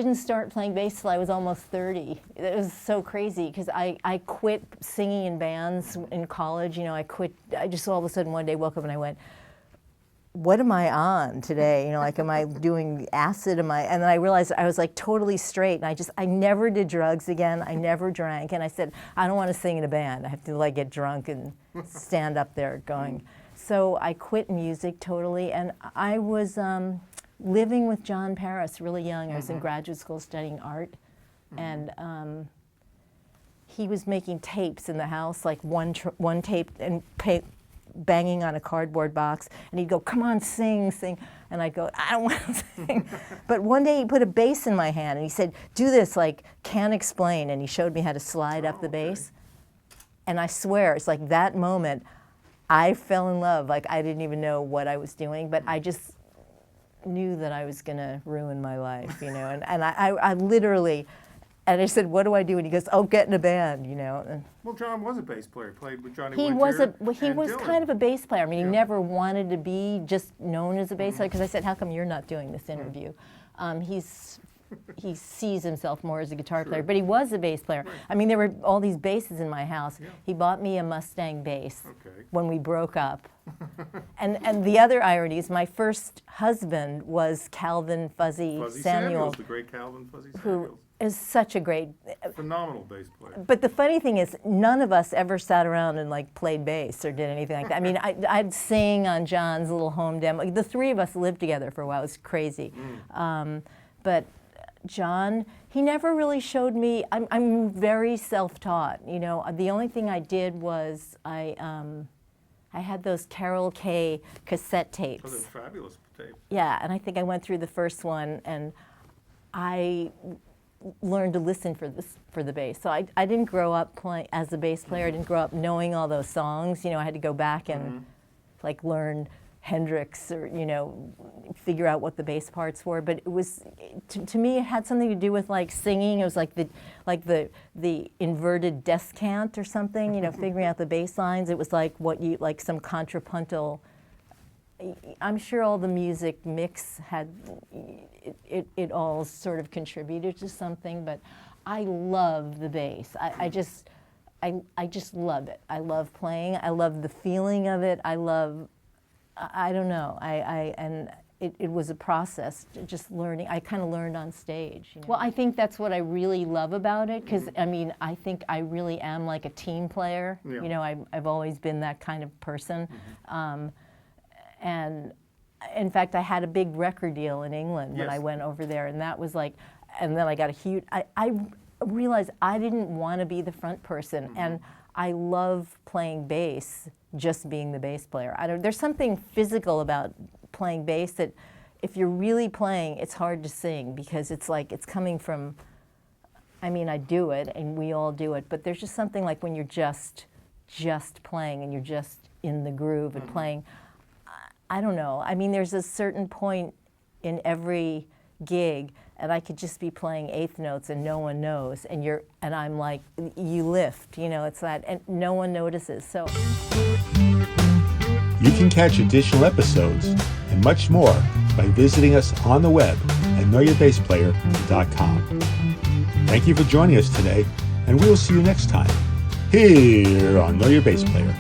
didn't start playing bass till I was almost 30. It was so crazy because I quit singing in bands in college. You know, I just all of a sudden one day woke up and I went, what am I on today? You know, like, am I doing acid? And then I realized I was like totally straight, and I never did drugs again. I never drank, and I said, I don't want to sing in a band. I have to like get drunk and stand up there going. So I quit music totally, and I was living with John Paris really young. I was in graduate school studying art, and he was making tapes in the house, like one tape and banging on a cardboard box, and he'd go, come on, sing, sing. And I'd go, I don't want to sing. But one day he put a bass in my hand and he said, do this, like, Can't Explain. And he showed me how to slide up the bass. And I swear, it's like that moment, I fell in love. Like, I didn't even know what I was doing, but I just knew that I was gonna ruin my life, you know. And I literally, and I said, what do I do? And he goes, oh, get in a band, you know. And well, John was a bass player, played with Johnny he Winter was kind of a bass player. I mean, he never wanted to be just known as a bass player, because I said, how come you're not doing this interview? He sees himself more as a guitar player, but he was a bass player. Right. I mean, there were all these basses in my house. Yeah. He bought me a Mustang bass when we broke up. And the other irony is my first husband was Calvin Fuzzy Samuels, the great Calvin Fuzzy Samuels. Who is such a great, phenomenal bass player. But the funny thing is, none of us ever sat around and like played bass or did anything like that. I mean, I'd sing on John's little home demo. The three of us lived together for a while. It was crazy. But John, he never really showed me. I'm very self-taught. You know, the only thing I did was I had those Carol Kay cassette tapes. Oh, they're fabulous tapes. Yeah, and I think I went through the first one, and I learned to listen for the bass. So I didn't grow up playing as a bass player. I didn't grow up knowing all those songs. You know, I had to go back and like learn Hendrix, or, you know, figure out what the bass parts were. But it was, to me, it had something to do with like singing. It was like the inverted descant or something, you know, figuring out the bass lines. It was like like some contrapuntal. I'm sure all the music mix had, it all sort of contributed to something, but I love the bass. I just love it. I love playing. I love the feeling of it. I don't know. And it was a process, just learning. I kind of learned on stage. You know? Well, I think that's what I really love about it, because I mean, I think I really am like a team player. Yeah. You know, I've always been that kind of person. And in fact, I had a big record deal in England when I went over there, and that was like, and then I got a huge, I realized I didn't want to be the front person, and I love playing bass, just being the bass player. There's something physical about playing bass that if you're really playing, it's hard to sing, because it's like, it's coming from, I mean, I do it, and we all do it, but there's just something like when you're just playing, and you're just in the groove and playing. I don't know. I mean, there's a certain point in every gig, and I could just be playing eighth notes and no one knows, and I'm like, you lift, you know, it's that, and no one notices. So you can catch additional episodes and much more by visiting us on the web at knowyourbassplayer.com. Thank you for joining us today, and we will see you next time here on Know Your Bass Player.